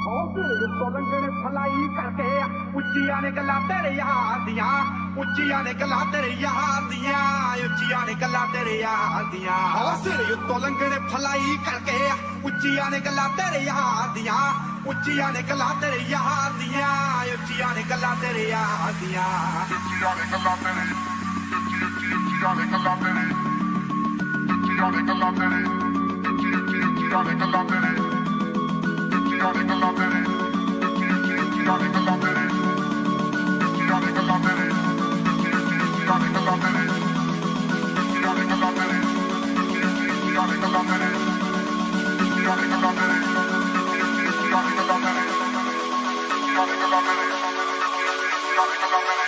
ਲੰਗਣੇ fly ਕਰਕੇ ਉੱਚੀਆਂ ਨੇ ਗੱਲਾਂ ਤੇਰੇ ਯਾਰ ਦੀਆਂ ਉੱਚੀਆਂ ਨੇ ਗੱਲਾਂ ਤੇਰੇ ਯਾਰ ਦੀਆਂ ਉੱਚੀਆਂ ਨੇ ਗੱਲਾਂ ਤੇਰੇ ਯਾਰ ਦੀਆਂ ਹੌਸਲੇ ਉੱਤੋਂ ਲੰਗਣੇ ਫਲਾਈ ਕਰਕੇ ਉੱਚੀਆਂ ਨੇ ਗੱਲਾਂ ਤੇਰੇ ਯਾਰ ਦੀਆਂ ਉੱਚੀਆਂ ਨੇ ਗੱਲਾਂ ਤੇਰੇ ਯਾਰ ਦੀਆਂ ਉੱਚੀਆਂ ਨੇ ਗੱਲਾਂ ਤੇਰੇ ਯਾਰ ਦੀਆਂ ਉੱਚੀਆਂ ਨੇ ਗੱਲਾਂ ਤੇਰੇ ਉੱਚੀਆਂ ਨੇ ਗੱਲਾਂ ਤੇਰੇ ਉੱਚੀਆਂ ਨੇ ਗੱਲਾਂ ਤੇਰੇ ਉੱਚੀਆਂ ਨੇ ਗੱਲਾਂ ਤੇਰੇ ਉੱਚੀਆਂ ਨੇ ਗੱਲਾਂ ਤੇਰੇ ਉੱਚੀਆਂ ਨੇ ਗੱਲਾਂ ਤੇਰੇ ਉੱਚੀਆਂ ਨੇ ਗੱਲਾਂ ਤੇਰੇ ਉੱਚੀਆਂ ਨੇ ਗੱਲਾਂ ਤੇਰੇ ਉੱਚੀਆਂ ਨੇ ਗੱਲਾਂ ਤੇਰੇ ਉੱਚੀਆਂ ਨੇ ਗੱਲਾਂ ਤੇਰੇ ਉੱਚੀਆਂ ਨੇ ਗੱਲਾਂ ਤੇਰੇ ਉੱਚੀਆਂ ਨੇ ਗੱਲਾਂ ਤੇਰੇ ਉੱਚੀਆਂ ਨੇ ਗੱਲਾਂ ਤੇਰੇ ਉੱਚੀਆਂ ਨੇ ਗੱਲਾਂ ਤੇਰੇ